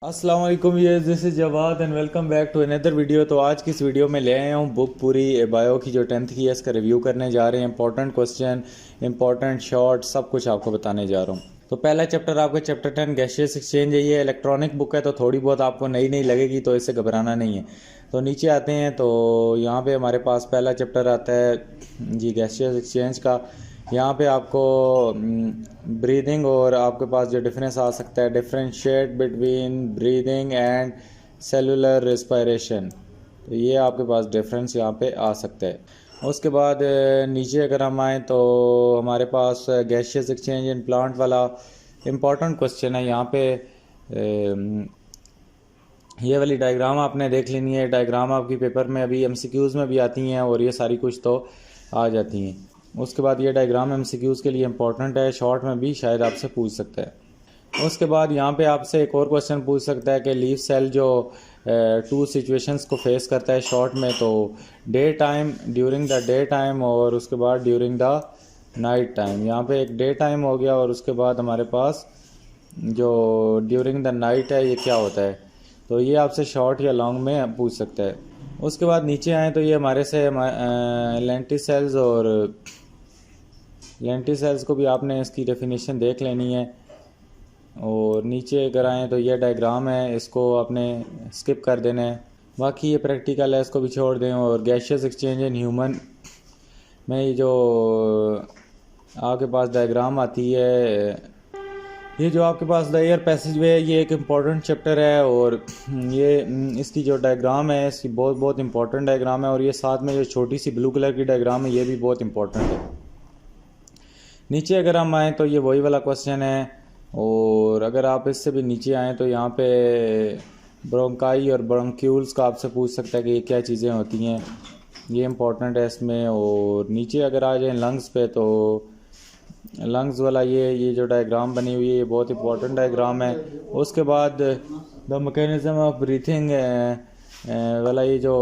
अस्सलाम वालेकुम, ये this is Jawad and welcome back to another video. तो आज की इस वीडियो में ले आया हूँ बुक पूरी बायो की जो 10th की है, इसका रिव्यू करने जा रहे हैं। इंपॉर्टेंट क्वेश्चन, इंपॉर्टेंट शॉर्ट, सब कुछ आपको बताने जा रहा हूँ। तो पहला चैप्टर आपका चैप्टर 10 गैसियस एक्सचेंज है। ये इलेक्ट्रॉनिक बुक है तो थोड़ी बहुत आपको नई नई लगेगी, तो इससे घबराना नहीं है। तो नीचे आते हैं तो यहाँ पे हमारे पास पहला चैप्टर आता है जी गैसियस एक्सचेंज का। यहाँ पे आपको ब्रीदिंग और आपके पास जो डिफरेंस आ सकता है, differentiate between breathing and cellular respiration, तो ये आपके पास डिफरेंस यहाँ पे आ सकता है। उसके बाद नीचे अगर हम आएँ तो हमारे पास गैसियस एक्सचेंज इन प्लांट वाला इम्पॉर्टेंट क्वेश्चन है। यहाँ पे ये वाली डायग्राम आपने देख लेनी है। डायग्राम आपकी पेपर में अभी एमसीक्यूज़ में भी आती हैं और ये सारी कुछ तो आ जाती हैं। उसके बाद ये डायग्राम एमसीक्यूज़ के लिए इंपॉर्टेंट है, शॉर्ट में भी शायद आपसे पूछ सकता है। उसके बाद यहाँ पे आपसे एक और क्वेश्चन पूछ सकता है कि लीफ सेल जो टू सिचुएशंस को फेस करता है शॉर्ट में, तो day time, during the day time और उसके बाद ड्यूरिंग द नाइट टाइम। यहाँ पे एक डे टाइम हो गया और उसके बाद हमारे पास जो ड्यूरिंग द नाइट है, ये क्या होता है, तो ये आपसे शॉर्ट या लॉन्ग में पूछ सकता है। उसके बाद नीचे आए तो ये हमारे से लेंटिसेल्स और लेंटिसेल्स को भी आपने इसकी डेफिनेशन देख लेनी है। और नीचे अगर आएँ तो ये डायग्राम है, इसको आपने स्किप कर देना है। बाकी ये प्रैक्टिकल है, इसको भी छोड़ दें। और गैसियस एक्सचेंज इन ह्यूमन में ये जो आपके पास डायग्राम आती है, ये जो आपके पास द एयर पैसेज वे है, ये एक इम्पॉर्टेंट चैप्टर है। और ये इसकी जो डायग्राम है, इसकी बहुत बहुत इंपॉर्टेंट डायग्राम है। और ये साथ में जो छोटी सी ब्लू कलर की डायग्राम है, ये भी बहुत इंपॉर्टेंट है। नीचे अगर हम आएँ तो ये वही वाला क्वेश्चन है। और अगर आप इससे भी नीचे आएँ तो यहाँ पे ब्रोंकाई और ब्रोंक्यूल्स का आपसे पूछ सकता है कि ये क्या चीज़ें होती हैं, ये इंपॉर्टेंट है इसमें। और नीचे अगर आ जाए लंग्स पे, तो लंग्स वाला ये जो डायग्राम बनी हुई है, ये बहुत इंपॉर्टेंट डायग्राम है। उसके बाद द मैकेनिज्म ऑफ ब्रीथिंग वाला ये जो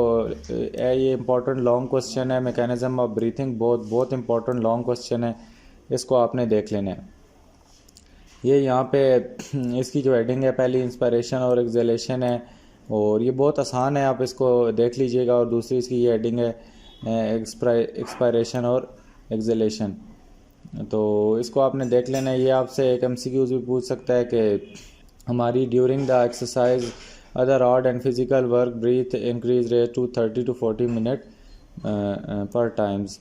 है, ये इंपॉर्टेंट लॉन्ग क्वेश्चन है। मैकेनिज्म ऑफ ब्रीथिंग बहुत बहुत इंपॉर्टेंट लॉन्ग क्वेश्चन है, इसको आपने देख लेना है। ये यहाँ पे इसकी जो हेडिंग है, पहली इंस्पायरेशन और एक्सलेशन है, और ये बहुत आसान है, आप इसको देख लीजिएगा। और दूसरी इसकी ये हेडिंग है एक्सपायरेशन और एक्सलेशन, तो इसको आपने देख लेना है। ये आपसे एक एमसीक्यूज भी पूछ सकता है कि हमारी during the exercise other hard and physical work breathe increase rate to 30 to 40 minute per times.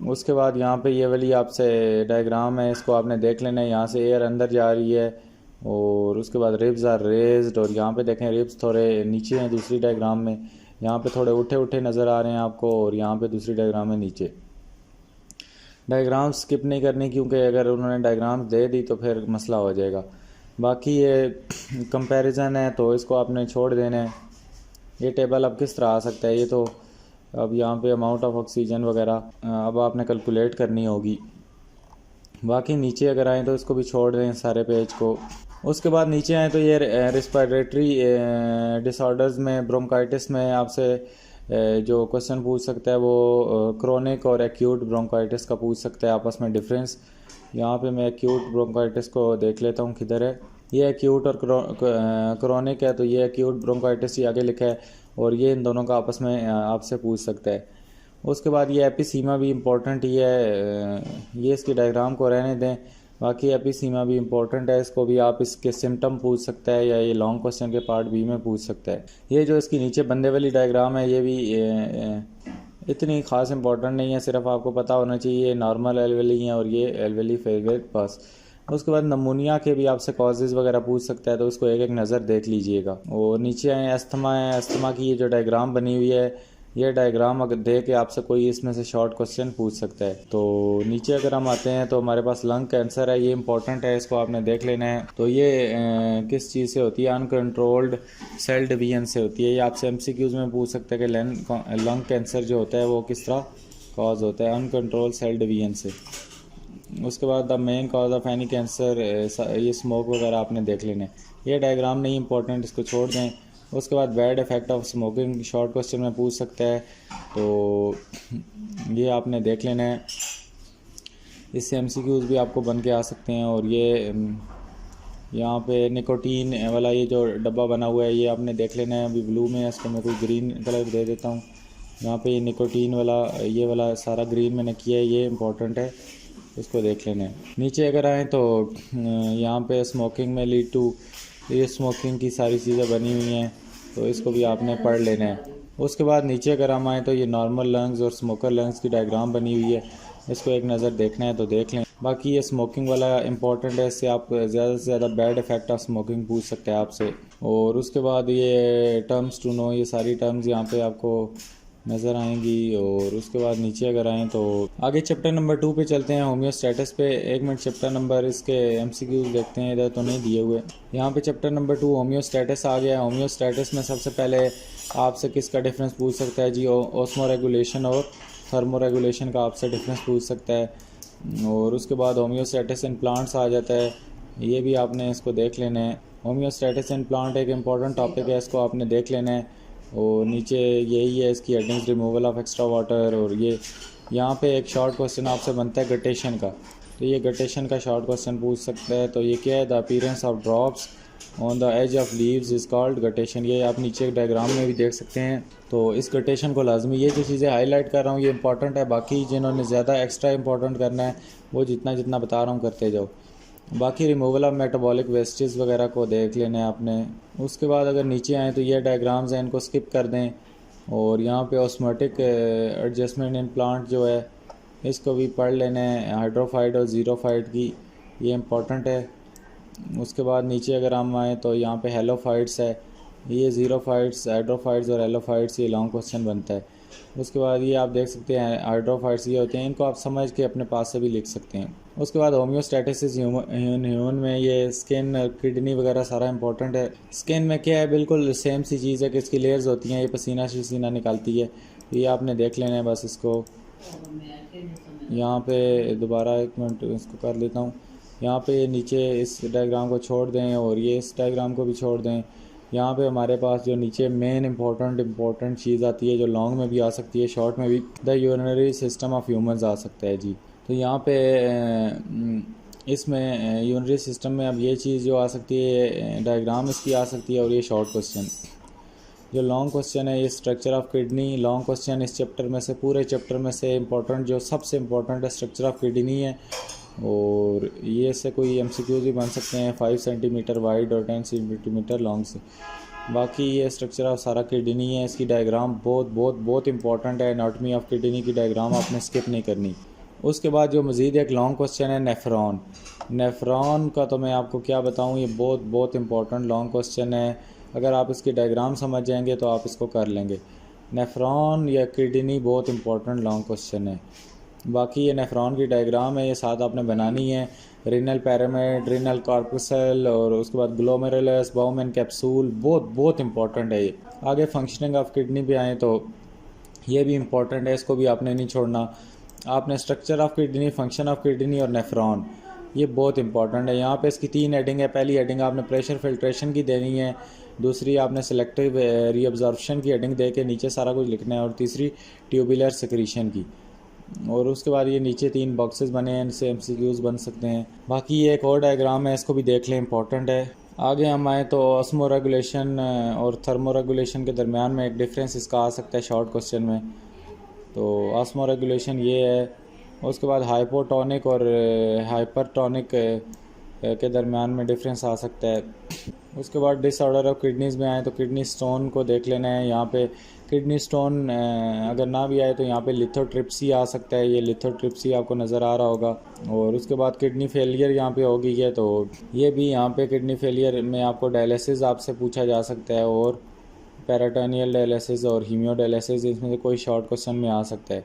उसके बाद यहाँ पे ये वाली आपसे डायग्राम है, इसको आपने देख लेना है। यहाँ से एयर अंदर जा रही है और उसके बाद रिब्स आर रेज्ड, और यहाँ पे देखें रिब्स थोड़े नीचे हैं दूसरी डायग्राम में, यहाँ पे थोड़े उठे उठे नज़र आ रहे हैं आपको, और यहाँ पे दूसरी डायग्राम में नीचे। डायग्राम स्किप नहीं करनी, क्योंकि अगर उन्होंने डायग्राम दे दी तो फिर मसला हो जाएगा। बाकी ये कंपैरिजन है तो इसको आपने छोड़ देना है। ये टेबल अब किस तरह आ सकता है, ये तो अब यहाँ पे अमाउंट ऑफ ऑक्सीजन वगैरह अब आपने कैलकुलेट करनी होगी। बाकी नीचे अगर आए तो इसको भी छोड़ दें सारे पेज को। उसके बाद नीचे आए तो ये रेस्पिरेटरी डिसऑर्डर्स में, ब्रोंकाइटिस में आपसे जो क्वेश्चन पूछ सकता है वो क्रोनिक और एक्यूट ब्रोंकाइटिस का पूछ सकता है, आपस में डिफरेंस। यहाँ पे मैं एक्यूट ब्रोंकाइटिस को देख लेता हूँ किधर है। ये एक्यूट और क्रोनिक है, तो ये एक्यूट ब्रोंकाइटिस ही आगे लिखा है, और ये इन दोनों का आपस में आपसे पूछ सकता है। उसके बाद ये एपिसीमा भी इम्पोर्टेंट ही है, ये इसकी डायग्राम को रहने दें। बाकी एपिसीमा भी इम्पोर्टेंट है, इसको भी आप इसके सिम्टम पूछ सकता है, या ये लॉन्ग क्वेश्चन के पार्ट बी में पूछ सकता है। ये जो इसकी नीचे बंदे वाली डायग्राम है, ये भी इतनी ख़ास इंपॉर्टेंट नहीं है, सिर्फ आपको पता होना चाहिए ये नॉर्मल एलवेली हैं और ये एलवेली फेवरेट पास। उसके बाद नमूनिया के भी आपसे कॉजेज़ वगैरह पूछ सकता है, तो उसको एक एक नज़र देख लीजिएगा। और नीचे आए अस्थमा है, अस्थमा की ये जो डायग्राम बनी हुई है, ये डायग्राम अगर देख के आपसे कोई इसमें से शॉर्ट क्वेश्चन पूछ सकता है। तो नीचे अगर हम आते हैं तो हमारे पास लंग कैंसर है, ये इंपॉर्टेंट है, इसको आपने देख लेना है। तो ये किस चीज़ से होती है, अनकंट्रोल्ड सेल डिवीजन से होती है। ये आपसे एमसीक्यूज़ में पूछ सकते हैं कि लंग कैंसर जो होता है वो किस तरह कॉज होता है, अनकंट्रोल्ड सेल डिवीजन से। उसके बाद the main cause of any cancer, ये स्मोक वगैरह आपने देख लेना है। ये डायग्राम नहीं इंपॉर्टेंट, इसको छोड़ दें। उसके बाद bad effect of smoking short question में पूछ सकता है, तो ये आपने देख लेना है। इससे एमसीक्यूज़ भी आपको बन के आ सकते हैं। और ये यहाँ पे निकोटीन वाला ये जो डब्बा बना हुआ है ये आपने देख लेना है। अभी ब्लू में है, इसको मैं कोई ग्रीन कलर दे देता हूँ। यहाँ पे ये निकोटीन वाला ये वाला सारा ग्रीन मैंने किया है, ये इंपॉर्टेंट है, इसको देख लेना है। नीचे अगर आएँ तो यहाँ पे स्मोकिंग में लीड टू, ये स्मोकिंग की सारी चीज़ें बनी हुई हैं, तो इसको भी आपने पढ़ लेना है। उसके बाद नीचे अगर हम आएँ तो ये नॉर्मल लंग्स और स्मोकर लंग्स की डायग्राम बनी हुई है, इसको एक नज़र देखना है तो देख लें। बाकी ये स्मोकिंग वाला इंपॉर्टेंट है, इससे आप ज़्यादा से ज़्यादा बैड इफ़ेक्ट ऑफ स्मोकिंग पूछ सकते हैं आपसे। और उसके बाद ये टर्म्स टू नो, ये सारी टर्म्स यहाँ पे आपको नज़र आएंगी। और उसके बाद नीचे अगर आएँ तो आगे चैप्टर नंबर 2 पे चलते हैं, होम्योस्टैटिस पे। 1 मिनट, चैप्टर नंबर इसके MCQs देखते हैं, इधर तो नहीं दिए हुए। यहाँ पे चैप्टर नंबर 2 होम्योस्टैटिस आ गया। होम्योस्टैटिस में सबसे पहले आपसे किसका डिफरेंस पूछ सकता है जी, ऑस्मो रेगुलेशन और थर्मो रेगुलेशन का आपसे डिफरेंस पूछ सकता है। और उसके बाद होम्योस्टैटिस इन प्लांट्स आ जाता है, ये भी आपने इसको देख लेना है। होम्योस्टैटिस इन प्लांट एक इम्पॉर्टेंट टॉपिक है, इसको आपने देख लेना है। और नीचे यही है इसकी headings, removal of extra water. और ये यहाँ पे एक शॉर्ट क्वेश्चन आपसे बनता है गटेशन का, तो ये गटेशन का शॉर्ट क्वेश्चन पूछ सकता है। तो ये क्या है, the appearance of drops on the edge of leaves is called guttation. ये आप नीचे डायग्राम में भी देख सकते हैं। तो इस गटेशन को लाजमी, ये जो चीज़ें हाईलाइट कर रहा हूँ ये इंपॉर्टेंट है, बाकी जिन्होंने ज़्यादा एक्स्ट्रा इंपॉर्टेंट करना है वो जितना जितना बता रहा हूँ करते जाओ। बाकी रिमूवल ऑफ मेटाबॉलिक वेस्टेज वगैरह को देख लेना है आपने। उसके बाद अगर नीचे आएँ तो ये डायग्राम्स हैं, इनको स्किप कर दें। और यहाँ पे ऑस्मोटिक एडजस्टमेंट इन प्लांट जो है इसको भी पढ़ लेना है, हाइड्रोफाइट और ज़ीरोफाइट की, ये इंपॉर्टेंट है। उसके बाद नीचे अगर हम आएँ तो यहाँ पे हेलोफाइट्स है, ये ज़ीरोफाइट्स, हाइड्रोफाइट्स और हेलोफाइट्स, ये लॉन्ग क्वेश्चन बनता है। उसके बाद ये आप देख सकते हैं हाइड्रोफाइट्स ये होते हैं, इनको आप समझ के अपने पास से भी लिख सकते हैं। उसके बाद होम्योस्टैटिस ह्यूमन में ये स्किन, किडनी वगैरह सारा इंपॉर्टेंट है। स्किन में क्या है, बिल्कुल सेम सी चीज़ है कि इसकी लेयर्स होती हैं, ये पसीना शसीना निकालती है, ये आपने देख लेना है बस इसको। यहाँ पे दोबारा 1 मिनट इसको कर लेता हूँ। यहाँ पे नीचे इस डायग्राम को छोड़ दें और ये इस डायग्राम को भी छोड़ दें। यहाँ पे हमारे पास जो नीचे मेन इंपॉर्टेंट चीज़ आती है, जो लॉन्ग में भी आ सकती है, शॉर्ट में भी, the urinary system of humans आ सकता है जी। तो यहाँ पे इसमें यूरिनरी सिस्टम में अब ये चीज़ जो आ सकती है, डायग्राम इसकी आ सकती है। और ये शॉर्ट क्वेश्चन, जो लॉन्ग क्वेश्चन है, ये structure of kidney long question इस चैप्टर में से, पूरे चैप्टर में से इंपॉर्टेंट, जो सबसे इंपॉर्टेंट है, स्ट्रक्चर ऑफ किडनी है। और ये से कोई MCQ भी बन सकते हैं, 5 सेंटीमीटर वाइड और 10 सेंटीमीटर लॉन्ग से। बाकी ये स्ट्रक्चर ऑफ सारा किडनी है, इसकी डायग्राम बहुत बहुत बहुत इंपॉर्टेंट है। एनाटॉमी ऑफ किडनी की डायग्राम आपने स्किप नहीं करनी। उसके बाद जो मज़ीद एक लॉन्ग क्वेश्चन है, नेफ्रॉन। नेफ्रॉन का तो मैं आपको क्या बताऊँ, ये बहुत बहुत इंपॉर्टेंट लॉन्ग क्वेश्चन है। अगर आप इसकी डायग्राम समझ जाएंगे तो आप इसको कर लेंगे। नेफ्रॉन या किडनी बहुत इंपॉर्टेंट लॉन्ग क्वेश्चन है। बाकी ये नेफ्रॉन की डायग्राम है, ये साथ आपने बनानी है। रीनल पैरामिड, रीनल कॉर्पसल और उसके बाद ग्लोमेरुलस, बाउमैन कैप्सूल, बहुत बहुत इंपॉर्टेंट है ये। आगे फंक्शनिंग ऑफ किडनी पे आएँ तो ये भी इंपॉर्टेंट है, इसको भी आपने नहीं छोड़ना। आपने structure of kidney, function of kidney और नेफ्रॉन, ये बहुत इंपॉर्टेंट है। यहाँ पे इसकी 3 हेडिंग है। पहली हेडिंग आपने प्रेशर फिल्ट्रेशन की देनी है, दूसरी आपने सेलेक्टिव रीअब्जॉर्प्शन की हेडिंग दे के नीचे सारा कुछ लिखना है, और तीसरी ट्यूबुलर सिक्रीशन की। और उसके बाद ये नीचे 3 बॉक्सेस बने हैं, इनसे MCQs बन सकते हैं। बाकी ये एक और डायग्राम है, इसको भी देख लें, इंपॉर्टेंट है। आगे हम आए तो ऑस्मो रेगुलेशन और थर्मो रेगुलेशन के दरमियान में एक डिफरेंस इसका आ सकता है शॉर्ट क्वेश्चन में। तो ऑस्मो रेगुलेशन ये है। उसके बाद हाइपोटोनिक और हाइपरटोनिक के दरमियान में डिफरेंस आ सकता है। उसके बाद डिसऑर्डर ऑफ किडनीज़ में आए तो किडनी स्टोन को देख लेना है। यहाँ पे किडनी स्टोन अगर ना भी आए तो यहाँ पे लिथोट्रिप्सी आ सकता है, ये लिथोट्रिप्सी आपको नज़र आ रहा होगा। और उसके बाद किडनी फेलियर यहाँ पे हो गई है, तो ये भी यहाँ पे किडनी फेलियर में आपको डायलिसिस आपसे पूछा जा सकता है, और पेरिटोनियल डायलिसिस और हीमियोडायलिसिस, इसमें से कोई शॉर्ट क्वेश्चन में आ सकता है।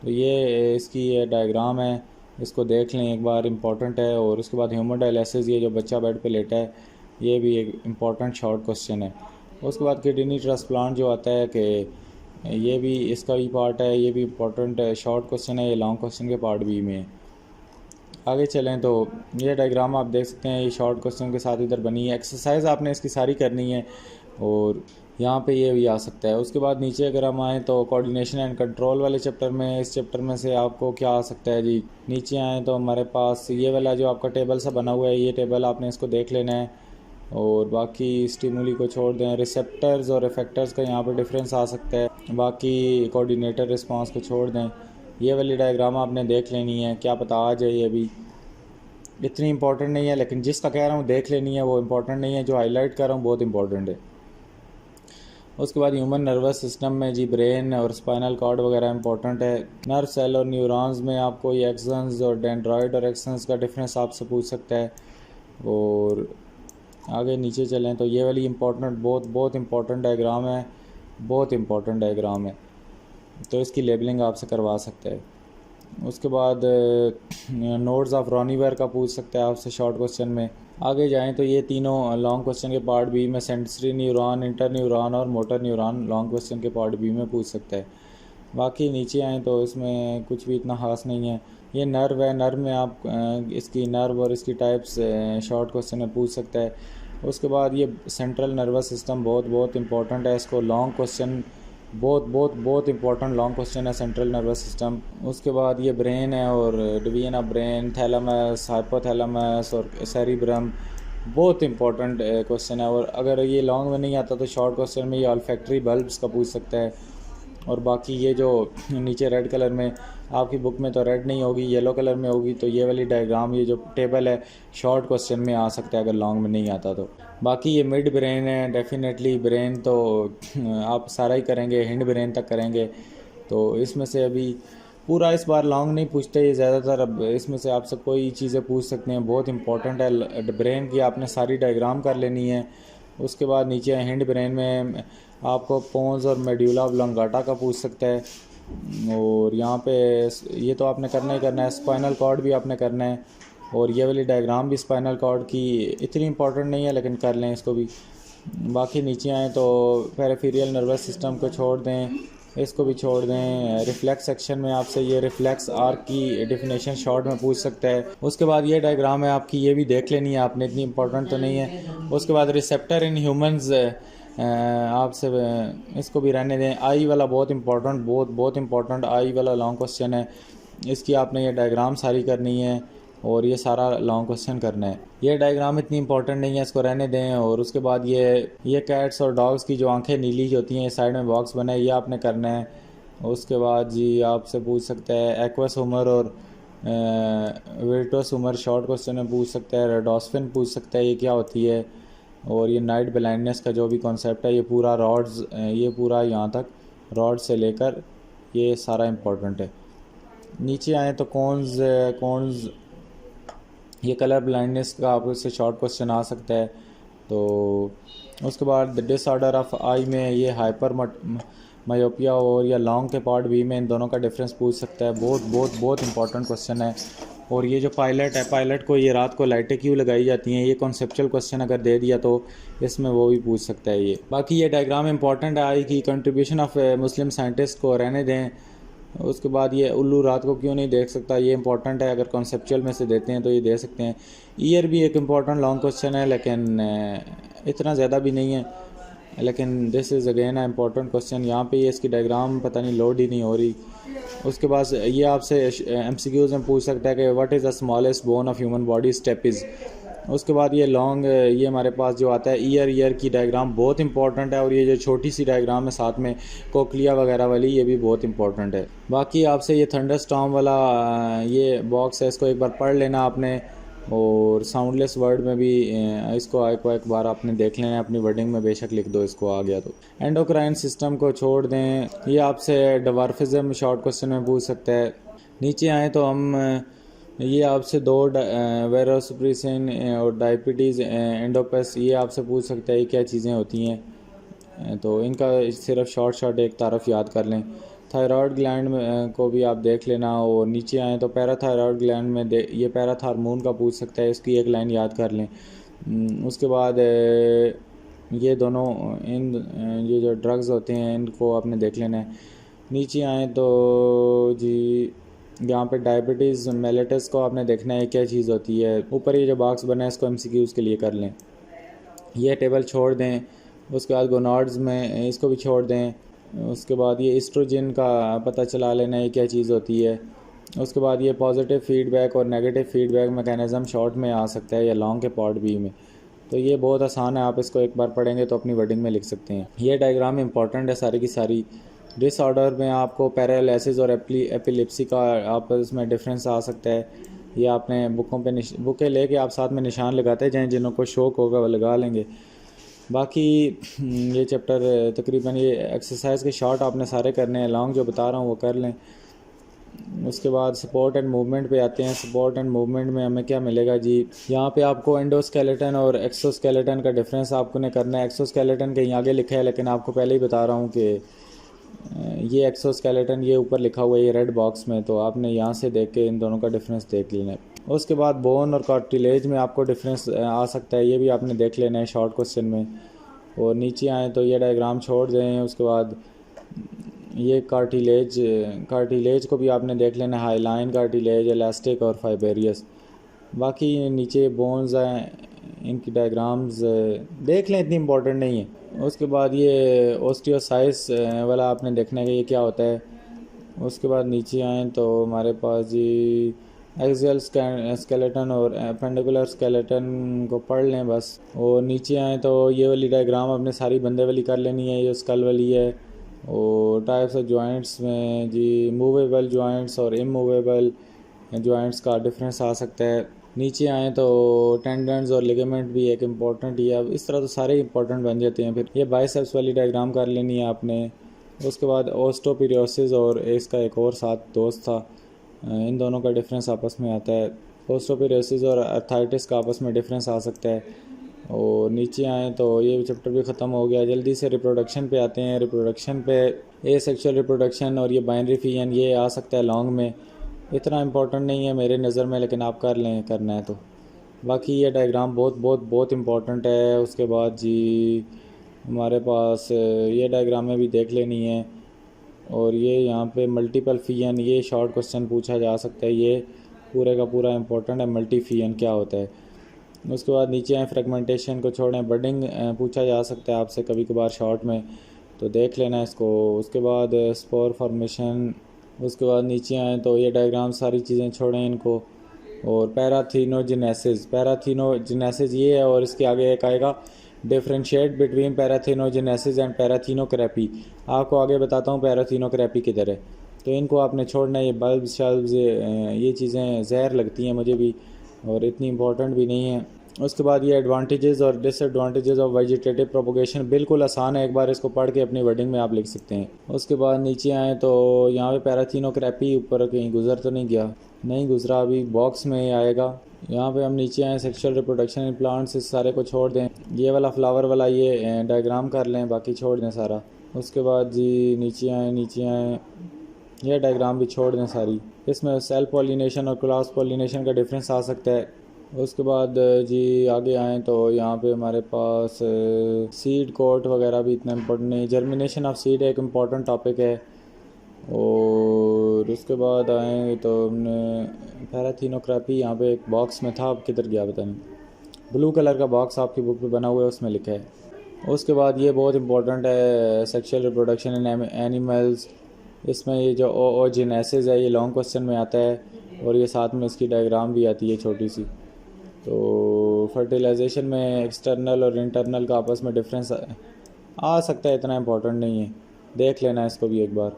तो ये इसकी ये डायग्राम है, इसको देख लें एक बार, इंपॉर्टेंट है। और उसके बाद हीमोडायलिसिस, ये जो बच्चा बेड पे लेटा है, ये भी एक इम्पॉर्टेंट शॉर्ट क्वेश्चन है। उसके बाद किडनी ट्रांसप्लांट जो आता है, कि ये भी इसका भी पार्ट है, ये भी इम्पॉर्टेंट शॉर्ट क्वेश्चन है, ये लॉन्ग क्वेश्चन के पार्ट भी में है। आगे चलें तो ये डायग्राम आप देख सकते हैं, ये शॉर्ट क्वेश्चन के साथ इधर बनी है। एक्सरसाइज आपने इसकी सारी करनी है। और यहाँ पे ये भी आ सकता है। उसके बाद नीचे अगर हम आएँ तो कोऑर्डिनेशन एंड कंट्रोल वाले चैप्टर में, इस चैप्टर में से आपको क्या आ सकता है जी। नीचे आएँ तो हमारे पास ये वाला जो आपका टेबल सा बना हुआ है, ये टेबल आपने इसको देख लेना है। और बाकी स्टिमुली को छोड़ दें, रिसेप्टर्स और इफेक्टर्स का यहाँ पे डिफरेंस आ सकता है। बाकी कोऑर्डिनेटर रिस्पांस को छोड़ दें। ये वाली डायग्राम आपने देख लेनी है, क्या पता आ जाए। ये अभी इतनी इंपॉर्टेंट नहीं है, लेकिन जिसका कह रहा हूँ देख लेनी है वो इम्पोर्टेंट नहीं है, जो हाईलाइट कर रहा हूँ बहुत इंपॉर्टेंट है। उसके बाद ह्यूमन नर्वस सिस्टम में जी ब्रेन और स्पाइनल कॉर्ड वगैरह इंपॉर्टेंट है। नर्व सेल और न्यूरॉन्स में आपको ये एक्सन्स और डेंड्रॉइड और एक्सन्स का डिफरेंस आपसे पूछ सकता है। और आगे नीचे चलें तो ये वाली इम्पोर्टेंट, बहुत बहुत इंपॉर्टेंट डायग्राम है, बहुत इंपॉर्टेंट डायग्राम है, तो इसकी लेबलिंग आपसे करवा सकता है। उसके बाद नोड्स ऑफ रॉनीवेयर का पूछ सकता है आपसे शॉर्ट क्वेश्चन में। आगे जाएं तो ये तीनों लॉन्ग क्वेश्चन के पार्ट बी में सेंसरी न्यूरॉन, इंटर न्यूरॉन और मोटर न्यूरॉन लॉन्ग क्वेश्चन के पार्ट बी में पूछ सकता है। बाकी नीचे आएँ तो इसमें कुछ भी इतना ख़ास नहीं है। ये नर्व है, नर्व में आप इसकी नर्व और इसकी टाइप्स शॉर्ट क्वेश्चन में पूछ सकता है। उसके बाद ये सेंट्रल नर्वस सिस्टम बहुत बहुत इंपॉर्टेंट है, इसको लॉन्ग क्वेश्चन बहुत बहुत बहुत इंपॉर्टेंट लॉन्ग क्वेश्चन है सेंट्रल नर्वस सिस्टम। उसके बाद ये ब्रेन है और division of brain, thalamus, hypothalamus और सेरिब्रम, बहुत इंपॉर्टेंट क्वेश्चन है। और अगर ये लॉन्ग में नहीं आता तो शॉर्ट क्वेश्चन में ये ऑल्फैक्टरी बल्ब्स का पूछ सकता है। और बाकी ये जो नीचे रेड कलर में, आपकी बुक में तो रेड नहीं होगी, येलो कलर में होगी, तो ये वाली डायग्राम, ये जो टेबल है शॉर्ट क्वेश्चन में आ सकता है अगर लॉन्ग में नहीं आता तो। बाकी ये मिड ब्रेन है, डेफिनेटली ब्रेन तो आप सारा ही करेंगे, हिंड ब्रेन तक करेंगे, तो इसमें से अभी पूरा इस बार लॉन्ग नहीं पूछते ये ज़्यादातर। अब इसमें से आपसे कोई चीज़ें पूछ सकते हैं, बहुत इंपॉर्टेंट है ब्रेन की, आपने सारी डायग्राम कर लेनी है। उसके बाद नीचे हिंड ब्रेन में आपको पोन्स और मेड्यूला ऑब्लोंगाटा का पूछ सकता है। और यहाँ पे ये तो आपने करना ही करना है, स्पाइनल कॉर्ड भी आपने करना है। और ये वाली डायग्राम भी स्पाइनल कॉर्ड की इतनी इंपॉर्टेंट नहीं है, लेकिन कर लें इसको भी। बाकी नीचे आएँ तो पेरिफेरल नर्वस सिस्टम को छोड़ दें, इसको भी छोड़ दें। रिफ्लेक्स सेक्शन में आपसे ये रिफ्लेक्स आर्क की डेफिनेशन शॉर्ट में पूछ सकता है। उसके बाद ये डायग्राम है आपकी, ये भी देख लेनी है आपने, इतनी इंपॉर्टेंट तो नहीं है। उसके बाद रिसेप्टर इन ह्यूमंस आपसे इसको भी रहने दें। आई वाला बहुत इंपॉर्टेंट, बहुत बहुत इंपॉर्टेंट आई वाला लॉन्ग क्वेश्चन है, इसकी आपने ये डायग्राम सारी करनी है और ये सारा लॉन्ग क्वेश्चन करना है। ये डायग्राम इतनी इंपॉर्टेंट नहीं है, इसको रहने दें। और उसके बाद ये कैट्स और डॉग्स की जो आंखें नीली होती हैं, साइड में बॉक्स बना है, ये आपने करना है। उसके बाद जी आपसे पूछ सकता है एक्वस ह्यूमर और विर्टोस ह्यूमर शॉर्ट क्वेश्चन में पूछ सकता है। रेडोस्फिन पूछ सकता है ये क्या होती है। और ये नाइट ब्लाइंडनेस का जो भी कॉन्सेप्ट है, ये पूरा रॉड्स, ये पूरा यहाँ तक रॉड से लेकर ये सारा इम्पोर्टेंट है। नीचे आए तो कॉन्स ये कलर ब्लाइंडनेस का आपसे शॉर्ट क्वेश्चन आ सकता है। तो उसके बाद डिसऑर्डर ऑफ आई में ये हाइपर मायोपिया और या लॉन्ग के पार्ट बी में इन दोनों का डिफरेंस पूछ सकता है। बहुत बहुत बहुत इंपॉर्टेंट क्वेश्चन है। और ये जो पायलट है, पायलट को ये रात को लाइटें क्यों लगाई जाती हैं, ये कॉन्सेप्चुअल क्वेश्चन अगर दे दिया तो इसमें वो भी पूछ सकता है ये। बाकी ये डायग्राम इंपॉर्टेंट है आई की। कंट्रीब्यूशन ऑफ मुस्लिम साइंटिस्ट को रहने दें। उसके बाद ये उल्लू रात को क्यों नहीं देख सकता, ये इंपॉर्टेंट है, अगर कॉन्सेप्चुअल में से देते हैं तो ये दे सकते हैं। ईयर भी एक इम्पॉर्टेंट लॉन्ग क्वेश्चन है, लेकिन इतना ज़्यादा भी नहीं है, लेकिन this is again a important question. यहाँ पे ये इसकी डायग्राम पता नहीं लोड ही नहीं हो रही। उसके बाद ये आपसे MCQs में पूछ सकता है कि what is the smallest bone of human body, step is. उसके बाद ये लॉन्ग, ये हमारे पास जो आता है ईयर की डायग्राम बहुत इंपॉर्टेंट है। और ये जो छोटी सी डायग्राम है साथ में कोक्लिया वगैरह वाली, ये भी बहुत इंपॉर्टेंट है। बाकी आपसे ये थंडरस्टॉर्म वाला ये बॉक्स है, इसको एक बार पढ़ लेना आपने। और साउंडलेस वर्ड में भी इसको एक बार आपने देख लेना है, अपनी वर्डिंग में बेशक लिख दो इसको आ गया तो। एंडोक्राइन सिस्टम को छोड़ दें, ये आपसे डवार्फिज्म शॉर्ट क्वेश्चन में पूछ सकता है। नीचे आए तो हम ये आपसे दो वेरोसप्रेसिन और डायबिटीज़ एंडोपस, ये आपसे पूछ सकता है क्या चीज़ें होती हैं, तो इनका सिर्फ शॉर्ट एक तारफ याद कर लें। थायराइड ग्लैंड में को भी आप देख लेना। और नीचे आएँ तो पैराथायराइड ग्लैंड में ये पैराथ हार्मोन का पूछ सकता है, इसकी एक लाइन याद कर लें। उसके बाद ये दोनों ये जो ड्रग्स होते हैं इनको आपने देख लेना है। नीचे आएँ तो जी यहाँ पे डायबिटीज़ मेलिटस को आपने देखना है क्या चीज़ होती है। ऊपर ये जो बॉक्स बना है इसको MCQs के लिए कर लें। ये टेबल छोड़ दें। उसके बाद गोनाड्स में इसको भी छोड़ दें। उसके बाद ये एस्ट्रोजन का पता चला लेना ये क्या चीज़ होती है। उसके बाद ये पॉजिटिव फीडबैक और नेगेटिव फीडबैक मैकेनिज़्म शॉर्ट में आ सकता है या लॉन्ग के पार्ट बी में। तो ये बहुत आसान है, आप इसको एक बार पढ़ेंगे तो अपनी वर्डिंग में लिख सकते हैं। ये डायग्राम इंपॉर्टेंट है सारी की सारी। डिसऑर्डर में आपको पैरालिसिस और एपिलेप्सी का आपस में डिफरेंस आ सकता है। ये आपने बुकों पे बुकें लेके आप साथ में निशान लगाते जाएँ, जिन्हों को शौक होगा वो लगा लेंगे। बाकी ये चैप्टर तकरीबन ये एक्सरसाइज के शॉर्ट आपने सारे करने हैं, लॉन्ग जो बता रहा हूँ वो कर लें। उसके बाद सपोर्ट एंड मूवमेंट पे आते हैं। सपोर्ट एंड मूवमेंट में हमें क्या मिलेगा जी, यहाँ पे आपको एंडोस्केलेटन और एक्सोस्केलेटन का डिफरेंस आपको ने करना है। एक्सोस्केलेटन कहीं आगे लिखा है, लेकिन आपको पहले ही बता रहा हूँ कि ये एक्सोस्केलेटन ये ऊपर लिखा हुआ है ये रेड बॉक्स में, तो आपने यहाँ से देख के इन दोनों का डिफरेंस देख लेना है। उसके बाद बोन और कार्टिलेज में आपको डिफरेंस आ सकता है, ये भी आपने देख लेना है शॉर्ट क्वेश्चन में। और नीचे आए तो ये डायग्राम छोड़ दें। उसके बाद ये कार्टिलेज को भी आपने देख लेना है, हाईलाइन कार्टिलेज, इलास्टिक और फाइबेरियस। बाकी नीचे बोन्स हैं, इनकी डायग्राम्स देख लें, इतनी इम्पोर्टेंट नहीं है। उसके बाद ये ओस्टियोसाइट्स वाला आपने देखना है कि ये क्या होता है। उसके बाद नीचे आएँ तो हमारे पास जी एक्सियल स्केलेटन और एपेंडिकुलर स्केलेटन को पढ़ लें बस। और नीचे आएँ तो ये वाली डायग्राम आपने सारी बंदे वाली कर लेनी है, ये स्कल वाली है। और टाइप्स ऑफ जॉइंट्स में जी मूवेबल जॉइंट्स और इमूवेबल जॉइंट्स का डिफरेंस आ सकता है। नीचे आए तो टेंडन्स और लिगामेंट भी एक इम्पॉर्टेंट ही है। अब इस तरह तो सारे इंपॉर्टेंट बन जाते हैं। फिर ये बाइसेप्स वाली डायग्राम कर लेनी है आपने। उसके बाद ओस्टोपीरियोसिस और इसका एक और साथ दोस्त था, इन दोनों का डिफरेंस आपस में आता है। ओस्टोपीरियोसिस और अर्थराइटिस का आपस में डिफरेंस आ सकता है। और नीचे आए तो ये चैप्टर भी ख़त्म हो गया। जल्दी से रिप्रोडक्शन पे आते हैं। रिप्रोडक्शन पे ए सेक्सुअल रिप्रोडक्शन और ये बाइनरी फिजन ये आ सकता है लॉन्ग में, इतना इम्पोर्टेंट नहीं है मेरे नज़र में, लेकिन आप कर लें करना है तो। बाकी ये डायग्राम बहुत बहुत बहुत इम्पोर्टेंट है। उसके बाद जी हमारे पास ये डायग्रामें भी देख लेनी है। और ये यहाँ पे मल्टीपल फिजन, ये शॉर्ट क्वेश्चन पूछा जा सकता है, ये पूरे का पूरा इम्पोर्टेंट है, मल्टी फिजन क्या होता है। उसके बाद नीचे आए फ्रेगमेंटेशन को छोड़ें, बडिंग पूछा जा सकता है आपसे कभी कभार शॉर्ट में, तो देख लेना इसको। उसके बाद स्पोर फॉर्मेशन। उसके बाद नीचे आए तो ये डायग्राम सारी चीज़ें छोड़ें इनको। और पैराथीनोजेनेसिस ये है। और इसके आगे एक आएगा डिफ्रेंशिएट बिटवीन पैराथीनोजेनेसिस एंड पैराथीनोक्रेपी। आपको आगे बताता हूँ पैराथीनोक्रेपी किधर है, तो इनको आपने छोड़ना है। ये बल्ब शल्ब्स ये चीज़ें जहर लगती हैं मुझे भी, और इतनी इम्पोर्टेंट भी नहीं है। उसके बाद ये एडवांटेजेस और डिसएडवांटेजेस ऑफ वेजिटेटिव प्रोपोगेशन बिल्कुल आसान है, एक बार इसको पढ़ के अपनी वर्डिंग में आप लिख सकते हैं। उसके बाद नीचे आए तो यहाँ पे पैराथीनोक्रेपी ऊपर कहीं गुजर तो नहीं गया, नहीं गुजरा, अभी बॉक्स में आएगा। यहाँ पे हम नीचे आए सेक्सुअल रिप्रोडक्शन इन प्लांट्स, इस सारे को छोड़ दें। ये वाला फ्लावर वाला ये डायग्राम कर लें, बाकी छोड़ दें सारा। उसके बाद जी नीचे आए यह डायग्राम भी छोड़ दें सारी। इसमें सेल्फ पॉलिनेशन और क्रॉस पॉलिनेशन का डिफरेंस आ सकता है। उसके बाद जी आगे आएँ तो यहाँ पे हमारे पास सीड कोट वगैरह भी इतना इम्पोर्टेंट नहीं। जर्मिनेशन ऑफ सीड एक इम्पॉर्टेंट टॉपिक है। और उसके बाद आए तो हमने पैराथीनोक्रेपी यहाँ पे एक बॉक्स में था, अब किधर गया पता नहीं। ब्लू कलर का बॉक्स आपकी बुक पे बना हुआ है, उसमें लिखा है। उसके बाद ये बहुत इम्पोर्टेंट है सेक्सुअल रिप्रोडक्शन इन एनिमल्स। इसमें ये जो ओजेनेसिस है ये लॉन्ग क्वेश्चन में आता है, और ये साथ में इसकी डायग्राम भी आती है छोटी सी। तो फर्टिलाइजेशन में एक्सटर्नल और इंटरनल का आपस में डिफरेंस आ सकता है, इतना इम्पोर्टेंट नहीं है, देख लेना इसको भी एक बार।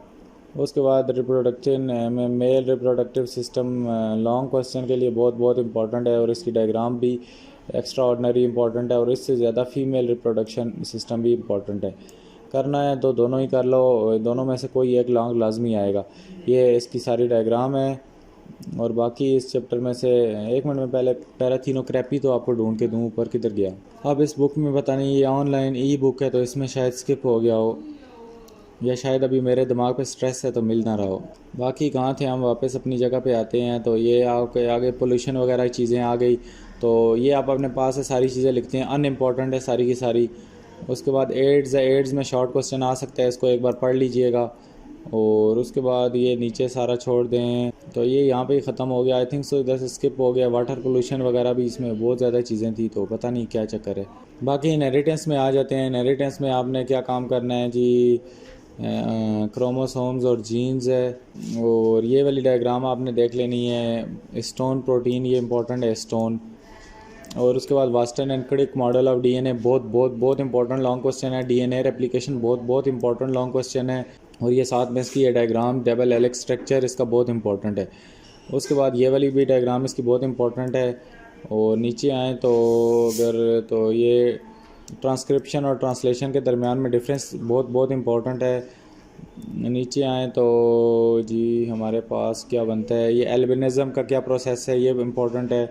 उसके बाद रिप्रोडक्शन में male reproductive system long question के लिए बहुत बहुत इम्पोर्टेंट है, और इसकी डायग्राम भी एक्स्ट्रा ऑर्डनरी इम्पोर्टेंट है। और इससे ज़्यादा फीमेल रिप्रोडक्शन सिस्टम भी इम्पोर्टेंट है। करना है तो दोनों ही कर लो, दोनों में से कोई एक लॉन्ग लाजमी आएगा। ये इसकी सारी डायग्राम है। और बाकी इस चैप्टर में से एक मिनट में पहले पैराथीनोक्रेपी तो आपको ढूंढ के दूँ, ऊपर किधर गया। अब इस बुक में पता नहीं, ये ऑनलाइन ई बुक है तो इसमें शायद स्किप हो गया हो, या शायद अभी मेरे दिमाग पे स्ट्रेस है तो मिल ना रहा हो। बाकी कहाँ थे, हम वापस अपनी जगह पे आते हैं। तो ये आपके आगे पोल्यूशन वगैरह चीज़ें आ गई, तो ये आप अपने पास से सारी चीज़ें लिखते हैं, अनइम्पॉर्टेंट है सारी की सारी। उसके बाद एड्स है, एड्स में शॉर्ट क्वेश्चन आ सकता है, इसको एक बार पढ़ लीजिएगा। और उसके बाद ये नीचे सारा छोड़ दें, तो ये यहाँ पे ख़त्म हो गया। आई थिंक सो इधर से स्किप हो गया। वाटर पोल्यूशन वगैरह भी इसमें बहुत ज़्यादा चीज़ें थी, तो पता नहीं क्या चक्कर है। बाकी इनहेरिटेंस में आ जाते हैं। इनहेरिटेंस में आपने क्या काम करना है जी, क्रोमोसोम्स और जीन्स है, और ये वाली डायग्राम आपने देख लेनी है। स्टोन प्रोटीन ये इंपॉर्टेंट है, स्टोन। और उसके बाद वास्टन and Crick model of DNA, बहुत बहुत बहुत इंपॉर्टेंट लॉन्ग क्वेश्चन है। डीएनए रेप्लिकेशन बहुत बहुत इंपॉर्टेंट लॉन्ग क्वेश्चन है। और ये साथ में इसकी ये डायग्राम डबल हेलिक्स स्ट्रक्चर इसका बहुत इंपॉर्टेंट है। उसके बाद ये वाली भी डायग्राम इसकी बहुत इंपॉर्टेंट है। और नीचे आए तो अगर तो ये ट्रांसक्रिप्शन और ट्रांसलेशन के दरमियान में डिफरेंस बहुत बहुत इंपॉर्टेंट है। नीचे आए तो जी हमारे पास क्या बनता है, ये एल्बिनिज़म का क्या प्रोसेस है, ये इम्पोर्टेंट है।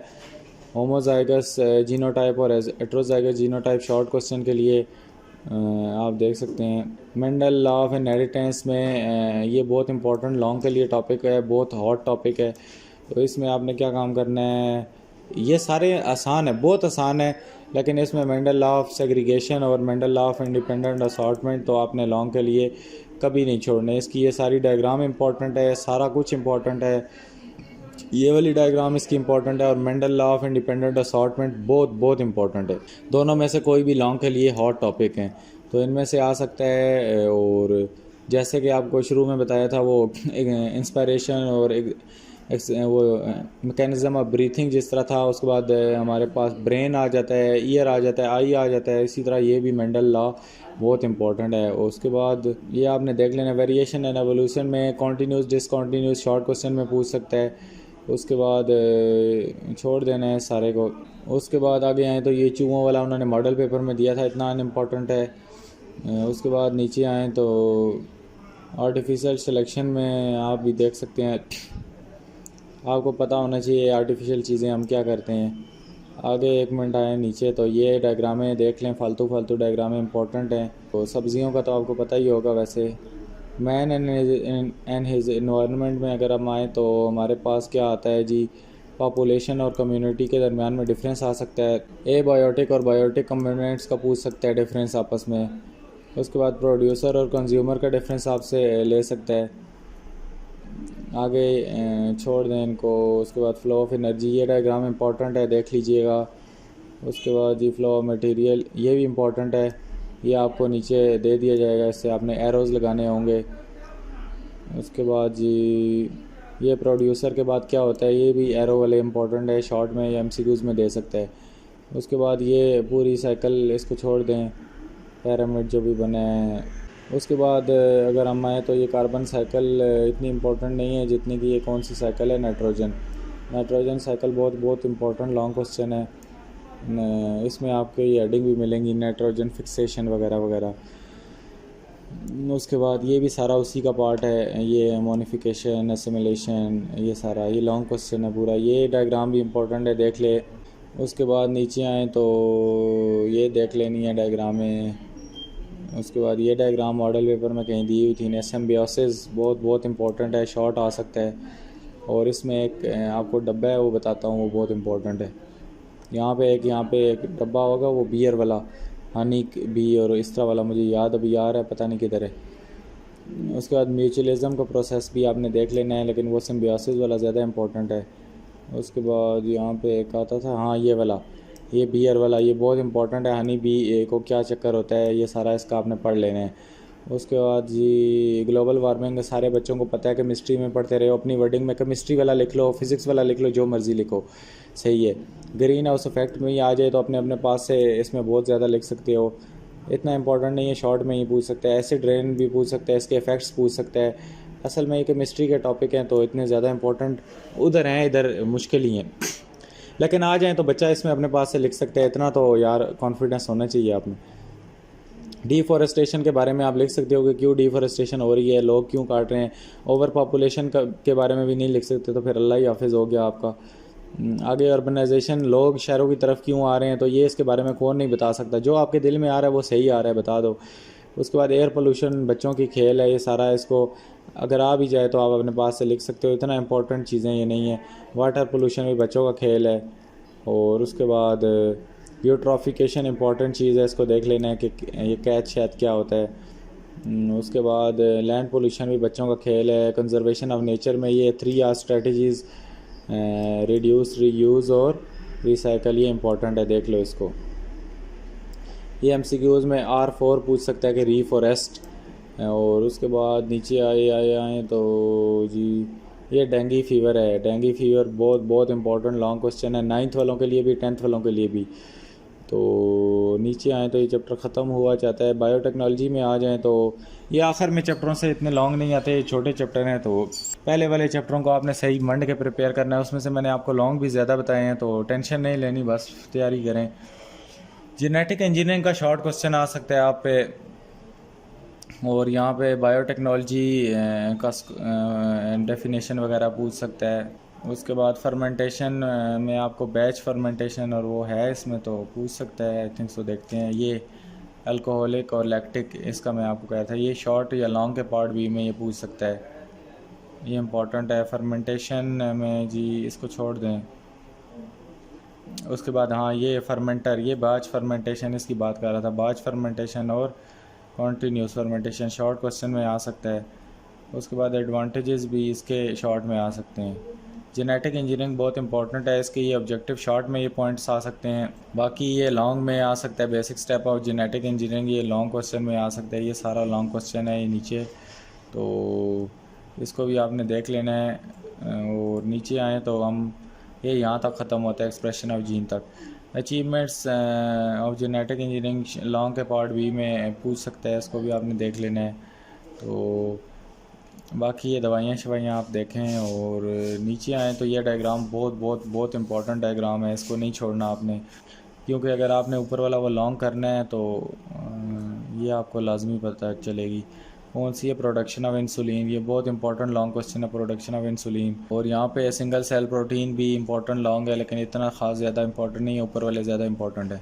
होमोजाइगस जीनोटाइप और हेटेरोजाइगस जीनोटाइप शॉर्ट क्वेश्चन के लिए आप देख सकते हैं। मेंडल लॉ ऑफ इनहेरिटेंस में ये बहुत इंपॉर्टेंट लॉन्ग के लिए टॉपिक है, बहुत हॉट टॉपिक है। तो इसमें आपने क्या काम करना है, ये सारे आसान है, बहुत आसान है, लेकिन इसमें मेंडल लॉ ऑफ सेग्रीगेशन और Mendel law of independent assortment तो आपने लॉन्ग के लिए कभी नहीं छोड़ने। इसकी ये सारी डायग्राम इंपॉर्टेंट है, सारा कुछ इंपॉर्टेंट है। ये वाली डायग्राम इसकी इंपॉर्टेंट है, और Mendel law of independent assortment बहुत बहुत इंपॉर्टेंट है। दोनों में से कोई भी लॉन्ग के लिए हॉट टॉपिक हैं, तो इनमें से आ सकता है। और जैसे कि आपको शुरू में बताया था वो इंस्पायरेशन और वो मैकेनिज़्म ऑफ ब्रीथिंग जिस तरह था, उसके बाद हमारे पास ब्रेन आ जाता है, ईयर आ जाता है, आई आ जाता है। इसी तरह ये भी मेंडल लॉ बहुत इंपॉर्टेंट है। और उसके बाद ये आपने देख लेना, वेरिएशन एंड एवोल्यूशन में कॉन्टीन्यूस डिसकॉन्टीन्यूस शॉर्ट क्वेश्चन में पूछ सकता है। उसके बाद छोड़ देना है सारे को। उसके बाद आगे आए तो ये चूहों वाला उन्होंने मॉडल पेपर में दिया था, इतना अनइम्पॉर्टेंट है। उसके बाद नीचे आए तो आर्टिफिशियल सिलेक्शन में आप भी देख सकते हैं, आपको पता होना चाहिए आर्टिफिशियल चीज़ें हम क्या करते हैं। आगे एक मिनट आए नीचे तो ये डायग्रामें देख लें, फालतू फालतू डायग्रामें इंपॉर्टेंट हैं। तो सब्जियों का तो आपको पता ही होगा। वैसे मैन एंड हिज इन्वायरमेंट में अगर हम आएँ तो हमारे पास क्या आता है जी, पॉपुलेशन और कम्युनिटी के दरमियान में डिफरेंस आ सकता है। ए बायोटिक और बायोटिक कंपोनेंट्स का पूछ सकता है डिफरेंस आपस में। उसके बाद प्रोड्यूसर और कंज्यूमर का डिफरेंस आपसे ले सकता है। आगे छोड़ दें इनको। उसके बाद फ्लो ऑफ एनर्जी, ये डायग्राम इंपॉर्टेंट है, देख लीजिएगा। उसके बाद जी फ्लो ऑफ मटेरियल, ये भी इम्पोर्टेंट है, ये आपको नीचे दे दिया जाएगा, इससे आपने एरोज़ लगाने होंगे। उसके बाद जी ये प्रोड्यूसर के बाद क्या होता है, ये भी एरो वाले इंपॉर्टेंट है, शॉर्ट में या एमसीक्यूज़ में दे सकता है। उसके बाद ये पूरी साइकिल इसको छोड़ दें, पैरामिड जो भी बना है। उसके बाद अगर हम आए तो ये कार्बन साइकिल इतनी इम्पोर्टेंट नहीं है जितनी कि ये कौन सी साइकिल है, नाइट्रोजन साइकिल बहुत बहुत इंपॉर्टेंट लॉन्ग क्वेश्चन है। इसमें आपको ये हेडिंग भी मिलेंगी, नाइट्रोजन फिक्सेशन वगैरह वगैरह। उसके बाद ये भी सारा उसी का पार्ट है, ये मोनिफिकेशन, असिमिलेशन, ये सारा ये लॉन्ग क्वेश्चन है पूरा। ये डायग्राम भी इम्पोर्टेंट है, देख ले। उसके बाद नीचे आए तो ये देख लेनी है डायग्रामें। उसके बाद ये डायग्राम मॉडल पेपर में कहीं दी हुई थी। सिम्बियोसिस बहुत बहुत इंपॉर्टेंट है, शॉर्ट आ सकता है। और इसमें एक आपको डब्बा है वो बताता हूँ, वो बहुत इंपॉर्टेंट है। यहाँ पे एक डब्बा होगा, वो बियर वाला, हनी बी और इस तरह वाला, मुझे याद अभी आ रहा है, पता नहीं किधर है। उसके बाद म्यूचुअलिज्म का प्रोसेस भी आपने देख लेना है, लेकिन वो सिम्बियोसिस वाला ज़्यादा इंपॉर्टेंट है। उसके बाद यहाँ पे एक आता था, हाँ ये वाला, ये बियर वाला, ये बहुत इंपॉर्टेंट है। हनी बी को क्या चक्कर होता है, ये सारा इसका आपने पढ़ लेना है। उसके बाद जी ग्लोबल वार्मिंग सारे बच्चों को पता है, केमिस्ट्री में पढ़ते रहे हो, अपनी वर्डिंग में केमिस्ट्री वाला लिख लो, फिज़िक्स वाला लिख लो, जो मर्ज़ी लिखो, सही है। ग्रीन हाउस इफेक्ट में ही आ जाए तो अपने अपने पास से इसमें बहुत ज़्यादा लिख सकते हो, इतना इंपॉर्टेंट नहीं है, शॉर्ट में ही पूछ सकते हैं। एसिड रेन भी पूछ सकते हैं, इसके इफ़ेक्ट्स पूछ सकते हैं। असल में ये केमिस्ट्री के टॉपिक हैं तो इतने ज़्यादा इंपॉर्टेंट उधर हैं, इधर मुश्किल ही हैं। लेकिन आ जाएँ तो बच्चा इसमें अपने पास से लिख सकते हैं, इतना तो यार कॉन्फिडेंस होना चाहिए आप में। डिफॉरेस्टेशन के बारे में आप लिख सकते हो कि क्यों डिफॉरेस्टेशन हो रही है, लोग क्यों काट रहे हैं। ओवर पॉपुलेशन के बारे में भी नहीं लिख सकते, तो फिर अल्लाह ही हाफिज़ हो गया आपका। आगे अर्बनाइजेशन, लोग शहरों की तरफ क्यों आ रहे हैं, तो ये इसके बारे में कौन नहीं बता सकता। जो आपके दिल में आ रहा है वो सही आ रहा है, बता दो। उसके बाद एयर पोल्यूशन बच्चों की खेल है, ये सारा इसको अगर आ भी जाए तो आप अपने पास से लिख सकते हो, इतना इंपॉर्टेंट चीज़ें ये नहीं है। वाटर पोल्यूशन भी बच्चों का खेल है। और उसके बाद यूट्रॉफिकेशन इंपॉर्टेंट चीज़ है, इसको देख लेना है कि ये कैच शैद क्या होता है। उसके बाद लैंड पोल्यूशन भी बच्चों का खेल है। कंजर्वेशन ऑफ नेचर में ये 3R स्ट्रेटजीज़, रिड्यूस, रीयूज़ और रिसाइकल, ये इंपॉर्टेंट है, देख लो इसको। ये MCQs में R4 पूछ सकता है कि री फॉरेस्ट। और उसके बाद नीचे आए तो जी ये डेंगू फीवर है। डेंगू फीवर बहुत बहुत इंपॉर्टेंट लॉन्ग क्वेश्चन है, 9th वालों के लिए भी 10th वालों के लिए भी। तो नीचे आए तो ये चैप्टर ख़त्म हुआ चाहता है। बायोटेक्नोलॉजी में आ जाएं तो ये आखिर में चैप्टरों से इतने लॉन्ग नहीं आते, छोटे चैप्टर हैं। तो पहले वाले चैप्टरों को आपने सही मंड के प्रिपेयर करना है, उसमें से मैंने आपको लॉन्ग भी ज़्यादा बताए हैं, तो टेंशन नहीं लेनी, बस तैयारी करें। जेनेटिक इंजीनियरिंग का शॉर्ट क्वेश्चन आ सकता है आप पे, और यहाँ पे बायोटेक्नोलॉजी का डेफिनेशन वगैरह पूछ सकता है। उसके बाद फर्मेंटेशन में आपको बैच फर्मेंटेशन और वो है इसमें, तो पूछ सकता है आई थिंक। सो देखते हैं ये अल्कोहलिक और लैक्टिक, इसका मैं आपको कहा था ये शॉर्ट या लॉन्ग के पार्ट भी में ये पूछ सकता है, ये इम्पोर्टेंट है। फर्मेंटेशन में जी इसको छोड़ दें। उसके बाद हाँ ये फर्मेंटर, ये बैच फर्मेंटेशन इसकी बात कर रहा था, बैच फर्मेंटेशन और कॉन्टीन्यूस फर्मेंटेशन शॉर्ट क्वेश्चन में आ सकता है। उसके बाद एडवांटेजेस भी इसके शॉर्ट में आ सकते हैं। जेनेटिक इंजीनियरिंग बहुत इंपॉर्टेंट है, इसके ये ऑब्जेक्टिव शॉर्ट में ये पॉइंट्स आ सकते हैं। बाकी ये लॉन्ग में आ सकता है, basic step of genetic engineering ये लॉन्ग क्वेश्चन में आ सकता है। ये सारा लॉन्ग क्वेश्चन है ये नीचे, तो इसको भी आपने देख लेना है। और नीचे आए तो हम ये यहाँ तक ख़त्म होता है एक्सप्रेशन ऑफ जीन तक। Achievements of genetic engineering long के पार्ट बी में पूछ सकता है, इसको भी आपने देख लेना है। तो बाकी ये दवाइयाँ शवाइयाँ आप देखें। और नीचे आएँ तो ये डायग्राम बहुत बहुत बहुत इंपॉर्टेंट डायग्राम है, इसको नहीं छोड़ना आपने, क्योंकि अगर आपने ऊपर वाला वो लॉन्ग करना है तो ये आपको लाजमी पता चलेगी। कौन सी है प्रोडक्शन ऑफ इंसुलिन, ये बहुत इंपॉर्टेंट लॉन्ग क्वेश्चन है, प्रोडक्शन ऑफ इंसुलिन। और यहाँ पे सिंगल सेल प्रोटीन भी इंपॉर्टेंट लॉन्ग है, लेकिन इतना ख़ास ज़्यादा इंपॉर्टेंट नहीं है, ऊपर वाले ज़्यादा इंपॉर्टेंट है।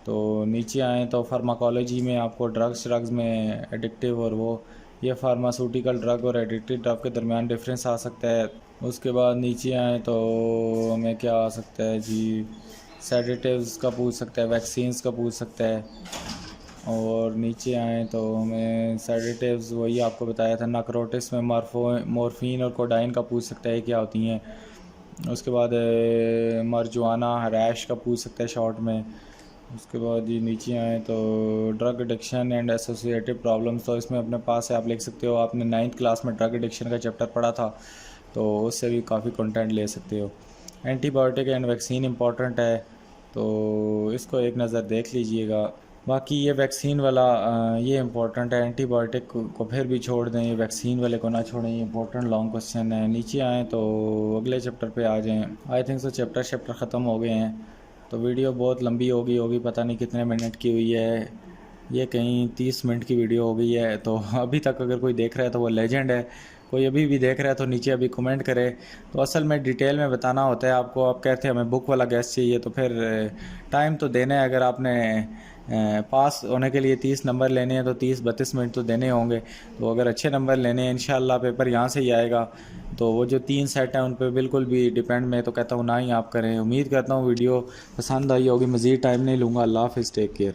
तो नीचे आएँ तो फार्माकोलॉजी में आपको ड्रग्स में एडिक्टिव और वो ये फार्मास्यूटिकल ड्रग और एडिक्टिव ड्रग के दरमियान डिफरेंस आ सकता है। उसके बाद नीचे आए तो हमें क्या आ सकता है जी, सेडेटिव्स का पूछ सकता है, वैक्सीन्स का पूछ सकता है। और नीचे आए तो हमें सेडेटिव्स वही आपको बताया था, नार्कोटिक्स में मॉर्फिन और कोडाइन का पूछ सकता है क्या होती हैं। उसके बाद मरजुआना रैश का पूछ सकता है शॉर्ट में। उसके बाद ये नीचे आए तो drug addiction and associated problems, तो इसमें अपने पास है आप लिख सकते हो, आपने 9th क्लास में ड्रग एडिक्शन का चैप्टर पढ़ा था, तो उससे भी काफ़ी कंटेंट ले सकते हो। एंटीबायोटिक एंड वैक्सीन इंपॉर्टेंट है, तो इसको एक नज़र देख लीजिएगा। बाकी ये वैक्सीन वाला ये इंपॉर्टेंट है, एंटीबायोटिक को फिर भी छोड़ दें, ये वैक्सीन वाले को ना छोड़ें, ये इंपॉर्टेंट लॉन्ग क्वेश्चन है। नीचे आएँ तो अगले चैप्टर पे आ जाएँ। आई थिंक सो चैप्टर ख़त्म हो गए हैं, तो वीडियो बहुत लंबी होगी, पता नहीं कितने मिनट की हुई है, ये कहीं 30 मिनट की वीडियो हो गई है। तो अभी तक अगर कोई देख रहा है तो वो लेजेंड है, कोई अभी भी देख रहा है तो नीचे अभी कमेंट करे। तो असल में डिटेल में बताना होता है आपको, आप कहते हैं हमें बुक वाला गैस चाहिए, तो फिर टाइम तो देना है। अगर आपने पास होने के लिए 30 नंबर लेने हैं तो 30-32 मिनट तो देने होंगे। तो अगर अच्छे नंबर लेने हैं इंशाल्लाह पेपर यहाँ से ही आएगा। तो वो जो 3 सेट हैं उन पर बिल्कुल भी डिपेंड, मैं तो कहता हूँ ना ही आप करें। उम्मीद करता हूँ वीडियो पसंद आई होगी, मज़ीद टाइम नहीं लूँगा। अल्लाह हाफ़िज़, टेक केयर।